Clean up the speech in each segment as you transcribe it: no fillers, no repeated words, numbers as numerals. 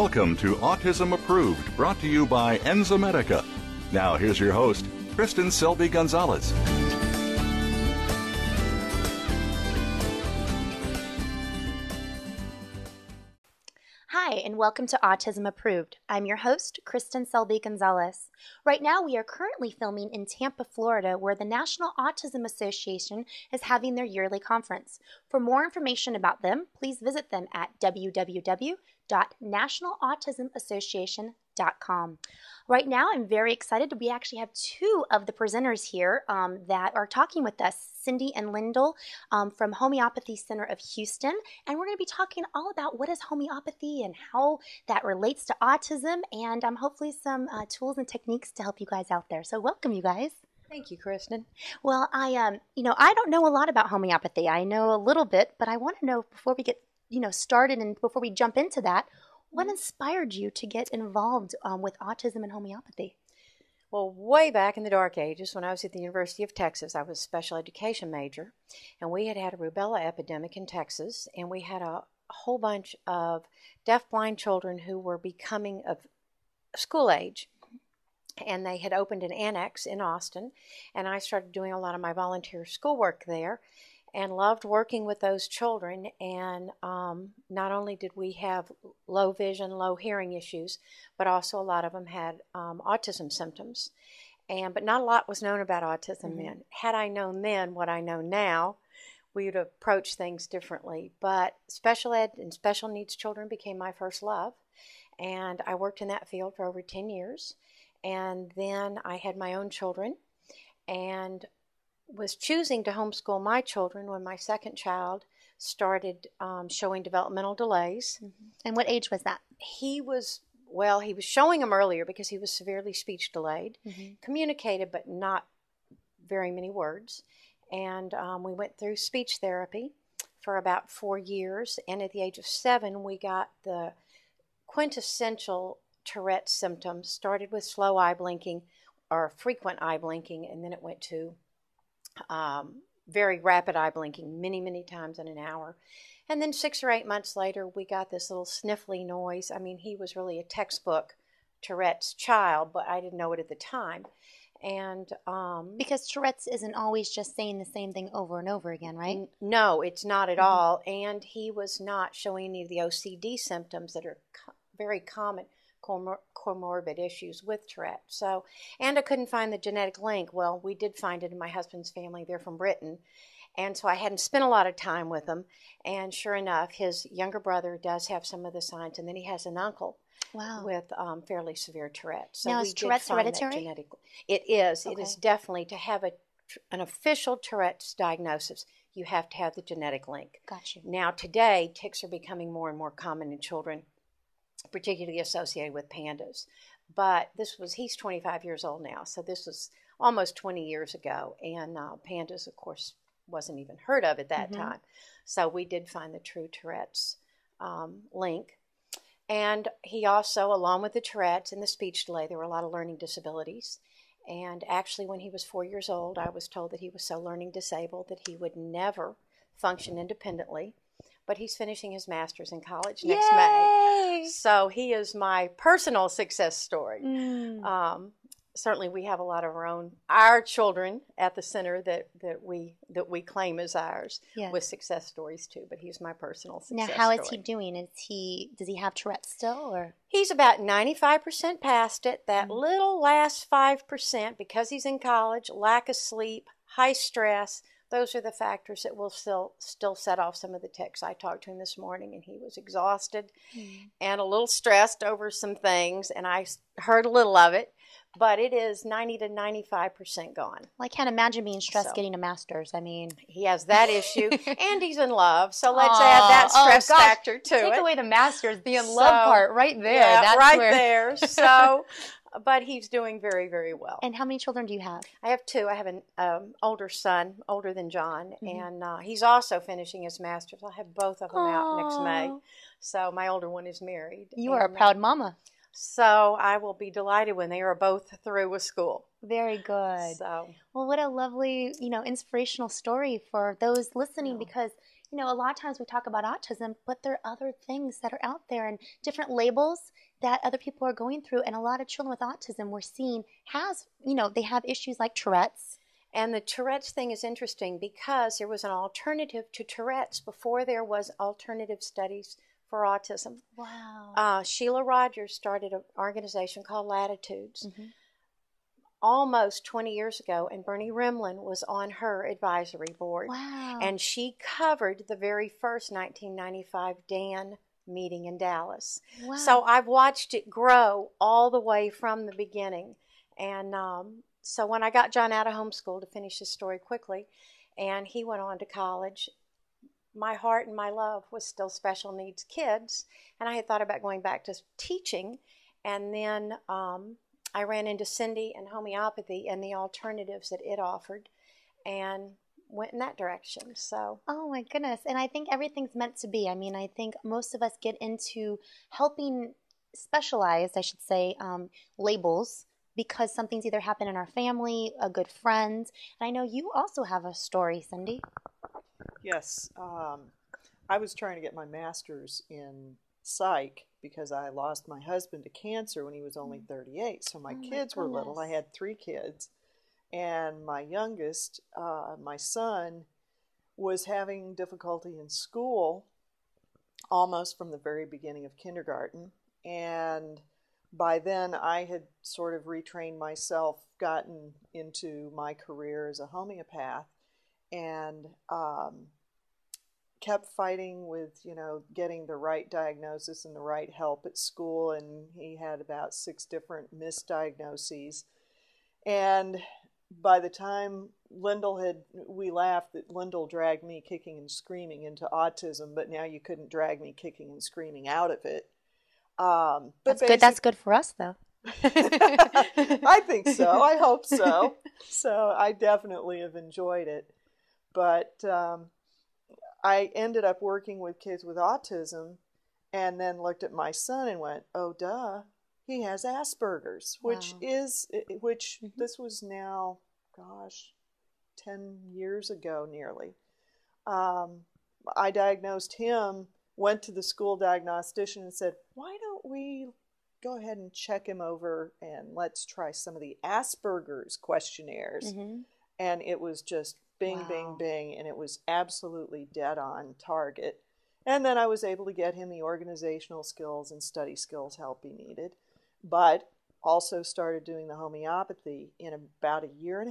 Welcome to Autism Approved, brought to you by Enzymedica. Now here's your host, Kristen Selby Gonzalez. Hi, and welcome to Autism Approved. I'm your host, Kristen Selby Gonzalez. Right now, we are currently filming in Tampa, Florida, where the National Autism Association is having their yearly conference. For more information about them, please visit them at www.nationalautismassociation.com. Right now, I'm very excited. We actually have two of the presenters here that are talking with us, Cindy and Lindyl from Homeopathy Center of Houston. And we're going to be talking all about what is homeopathy and how that relates to autism, and hopefully some tools and techniques to help you guys out there. So welcome, you guys. Thank you, Kristen. Well, I don't know a lot about homeopathy. I know a little bit, but I want to know before we get started and before we jump into that, what inspired you to get involved with autism and homeopathy? Well, way back in the dark ages, when I was at the University of Texas, I was a special education major, and we had a rubella epidemic in Texas, and we had a whole bunch of deaf-blind children who were becoming of school age, and they had opened an annex in Austin, and I started doing a lot of my volunteer schoolwork there, and loved working with those children. And not only did we have low vision, low hearing issues, but also a lot of them had autism symptoms. But not a lot was known about autism then. Had I known then what I know now, we would approach things differently. But special ed and special needs children became my first love. And I worked in that field for over 10 years. And then I had my own children and was choosing to homeschool my children when my second child started showing developmental delays. And what age was that? He was showing them earlier because he was severely speech delayed, communicated but not very many words. And we went through speech therapy for about 4 years. And at the age of 7, we got the quintessential Tourette symptoms. Started with slow eye blinking or frequent eye blinking, and then it went to very rapid eye blinking, many times in an hour. And then 6 or 8 months later, we got this little sniffly noise. I mean, he was really a textbook Tourette's child, but I didn't know it at the time. And because Tourette's isn't always just saying the same thing over and over again, right? No, it's not at all. And he was not showing any of the OCD symptoms that are very common comorbid issues with Tourette. So, and I couldn't find the genetic link. Well, we did find it in my husband's family. They're from Britain. And so I hadn't spent a lot of time with them. And sure enough, his younger brother does have some of the signs. And then he has an uncle with fairly severe Tourette. So now, is Tourette's hereditary? It is. Okay. It is definitely, to have an official Tourette's diagnosis, you have to have the genetic link. Gotcha. Now, today, tics are becoming more and more common in children, particularly associated with pandas. But he's 25 years old now, so this was almost 20 years ago. And pandas, of course, wasn't even heard of at that time. So we did find the true Tourette's link. And he also, along with the Tourette's and the speech delay, there were a lot of learning disabilities. And actually, when he was 4 years old, I was told that he was so learning disabled that he would never function independently. But he's finishing his master's in college next May. So he is my personal success story. Certainly we have a lot of our children at the center that we claim as ours with success stories too, but he's my personal success story. Now, how is he doing? Does he have Tourette still, or? He's about 95% past it. That little last 5%, because he's in college, lack of sleep, high stress, those are the factors that will still set off some of the tics. I talked to him this morning, and he was exhausted and a little stressed over some things, and I heard a little of it, but it is 90 to 95% gone. Well, I can't imagine being stressed getting a master's. I mean, he has that issue, and he's in love, so let's add that stress factor to it. Take away the master's, the in love part right there. Yeah, that's there. So... But he's doing very, very well. And how many children do you have? I have 2. I have an older son, older than John, and he's also finishing his master's. I'll have both of them out next May. So my older one is married. You are a proud mama. So I will be delighted when they are both through with school. Very good. So, well, what a lovely, inspirational story for those listening, because, a lot of times we talk about autism, but there are other things that are out there and different labels that other people are going through. And a lot of children with autism we're seeing they have issues like Tourette's. And the Tourette's thing is interesting because there was an alternative to Tourette's before there was alternative studies for autism. Wow. Sheila Rogers started an organization called Latitudes Mm-hmm. almost 20 years ago, and Bernie Rimlin was on her advisory board. Wow. And she covered the very first 1995 DAN meeting in Dallas. Wow. So I've watched it grow all the way from the beginning. And so when I got John out of homeschool, to finish this story quickly, and he went on to college, my heart and my love was still special needs kids. And I had thought about going back to teaching. And then I ran into Cindy and homeopathy and the alternatives that it offered, and went in that direction. So, oh my goodness. And I think everything's meant to be. I mean, I think most of us get into helping specialized, I should say, labels, because something's either happened in our family, a good friend. And I know you also have a story, Cindy. Yes. I was trying to get my master's in psych because I lost my husband to cancer when he was only 38. So my kids were little. I had 3 kids. And my youngest, my son, was having difficulty in school almost from the very beginning of kindergarten. And by then I had sort of retrained myself, gotten into my career as a homeopath, and kept fighting with, getting the right diagnosis and the right help at school. And he had about 6 different misdiagnoses. And by the time we laughed that Lindyl dragged me kicking and screaming into autism, but now you couldn't drag me kicking and screaming out of it. But that's good. That's good for us, though. I think so. I hope so. So I definitely have enjoyed it. But I ended up working with kids with autism, and then looked at my son and went, oh, duh. He has Asperger's, which this was now, 10 years ago nearly. I diagnosed him, went to the school diagnostician and said, why don't we go ahead and check him over and let's try some of the Asperger's questionnaires. Mm-hmm. And it was just bing, bing, bing, and it was absolutely dead on target. And then I was able to get him the organizational skills and study skills help he needed. But also started doing the homeopathy in about 1.5 years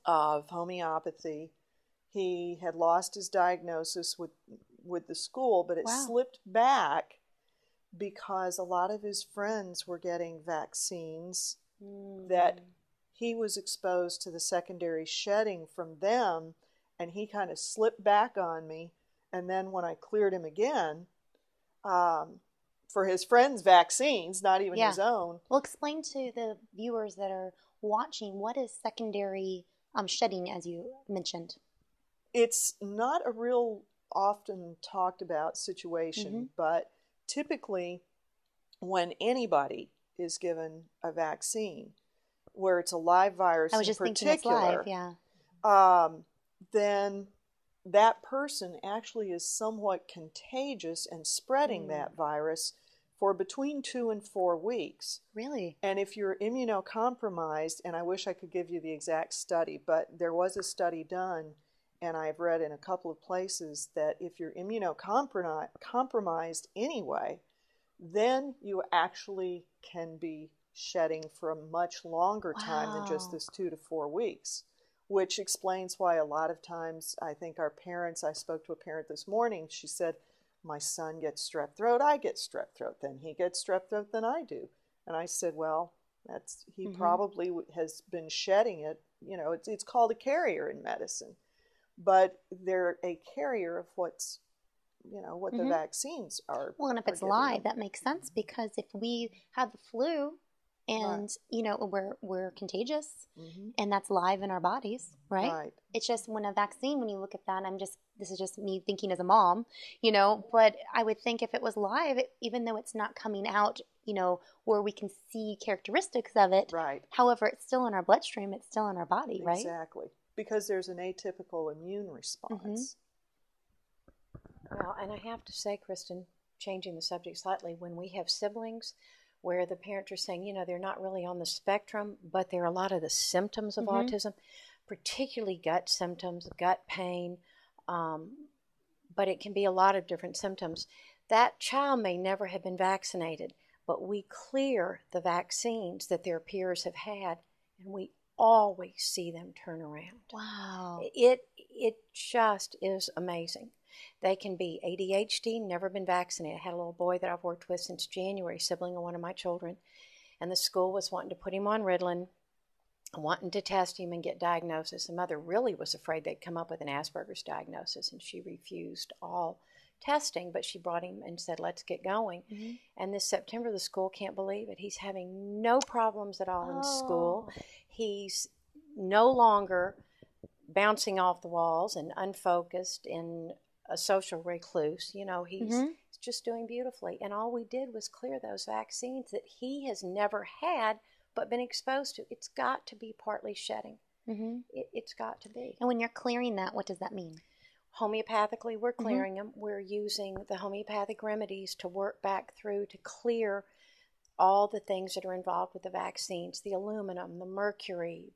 of homeopathy. He had lost his diagnosis with the school, but it slipped back because a lot of his friends were getting vaccines that he was exposed to the secondary shedding from them, and he kind of slipped back on me. And then when I cleared him again, for his friends' vaccines, not even his own. Well, explain to the viewers that are watching, what is secondary shedding, as you mentioned? It's not a real often talked about situation, but typically when anybody is given a vaccine, where it's a live virus in particular, then that person actually is somewhat contagious and spreading that virus for between 2 and 4 weeks. Really? And if you're immunocompromised, and I wish I could give you the exact study, but there was a study done, and I've read in a couple of places that if you're immunocompromised anyway, then you actually can be shedding for a much longer time than just this 2 to 4 weeks, which explains why a lot of times I think our parents, I spoke to a parent this morning, she said, my son gets strep throat, I get strep throat, then he gets strep throat, then I do. And I said, well, he probably has been shedding it. It's called a carrier in medicine, but they're a carrier of what's, what the vaccines are. Well, and if it's live, that makes sense, because if we have the flu and, we're contagious and that's live in our bodies, right? It's just when a vaccine, when you look at that, this is just me thinking as a mom, but I would think if it was live, even though it's not coming out where we can see characteristics of it. Right. However, it's still in our bloodstream. It's still in our body, right? Exactly. Because there's an atypical immune response. Well, and I have to say, Kristen, changing the subject slightly, when we have siblings where the parents are saying, they're not really on the spectrum, but there are a lot of the symptoms of autism, particularly gut symptoms, gut pain, but it can be a lot of different symptoms. That child may never have been vaccinated, but we clear the vaccines that their peers have had, and we always see them turn around. Wow. It just is amazing. They can be ADHD, never been vaccinated. I had a little boy that I've worked with since January, sibling of one of my children, and the school was wanting to put him on Ritalin, wanting to test him and get diagnosis. The mother really was afraid they'd come up with an Asperger's diagnosis, and she refused all testing, but she brought him and said, let's get going. And this September, the school can't believe it. He's having no problems at all in school. He's no longer bouncing off the walls and unfocused and a social recluse. He's just doing beautifully. And all we did was clear those vaccines that he has never had but been exposed to. It's got to be partly shedding. It's got to be. And when you're clearing that, what does that mean? Homeopathically, we're clearing them. We're using the homeopathic remedies to work back through to clear all the things that are involved with the vaccines, the aluminum, the mercury,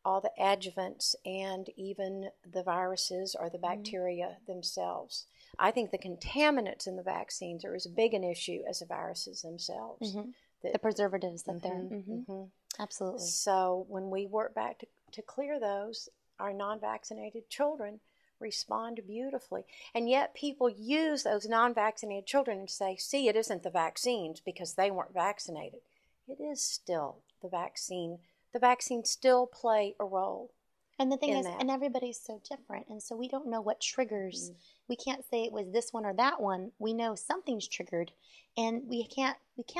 all the adjuvants, and even the viruses or the bacteria themselves. I think the contaminants in the vaccines are as big an issue as the viruses themselves. The preservatives that they're... Absolutely. So when we work back to clear those, our non-vaccinated children respond beautifully. And yet people use those non-vaccinated children and say, see, it isn't the vaccines because they weren't vaccinated. It is still the vaccine. The vaccines still play a role. And the thing is, and everybody's so different, and so we don't know what triggers. We can't say it was this one or that one. We know something's triggered, and we can't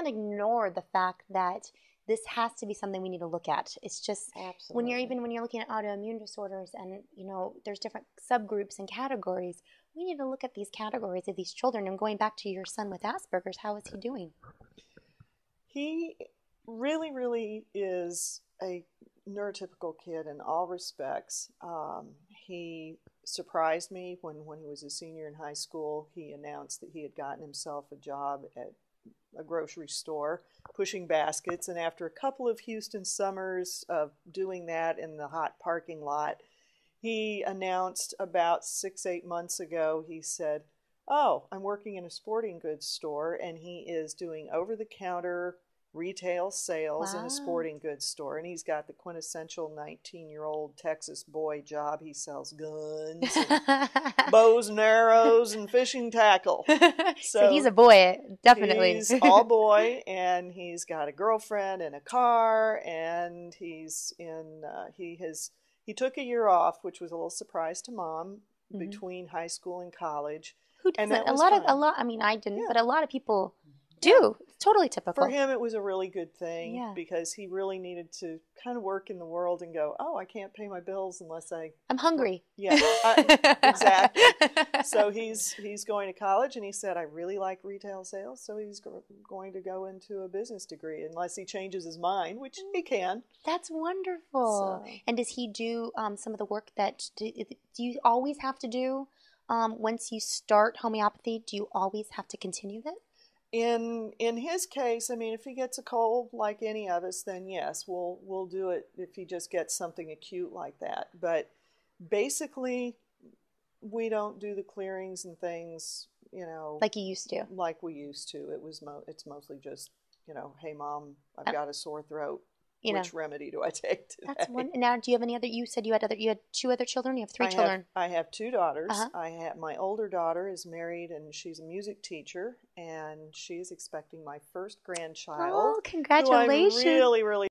ignore the fact that this has to be something we need to look at. It's just when you're looking at autoimmune disorders, and there's different subgroups and categories. We need to look at these categories of these children. And going back to your son with Asperger's, how is he doing? He really, really is a neurotypical kid in all respects. He surprised me when he was a senior in high school. He announced that he had gotten himself a job at a grocery store pushing baskets, and after a couple of Houston summers of doing that in the hot parking lot, he announced about 6-8 months ago, he said, oh, I'm working in a sporting goods store, and he is doing over-the-counter retail sales in a sporting goods store, and he's got the quintessential 19-year-old Texas boy job. He sells guns and bows and arrows and fishing tackle. So he's a boy, definitely. He's all boy, and he's got a girlfriend and a car, and he's in he took a year off, which was a little surprise to Mom, between high school and college. Who does that? I mean, I didn't, but a lot of people do. It's totally typical. For him, it was a really good thing because he really needed to kind of work in the world and go, oh, I can't pay my bills unless I'm hungry. Yeah, exactly. So he's going to college, and he said, I really like retail sales, so he's going to go into a business degree unless he changes his mind, which he can. That's wonderful. So. And does he do some of the work that do you always have to do once you start homeopathy? Do you always have to continue that? In his case, I mean, if he gets a cold like any of us, then yes, we'll do it if he just gets something acute like that. But basically, we don't do the clearings and things, like you used to. Like we used to. It's mostly just, hey, Mom, I've got a sore throat. Which remedy do I take today? That's one. Now, do you have any other? You said you had 2 other children. You have 3 children. I have 2 daughters. My older daughter is married, and she's a music teacher, and she's expecting my first grandchild. Oh, congratulations! Who I'm really, really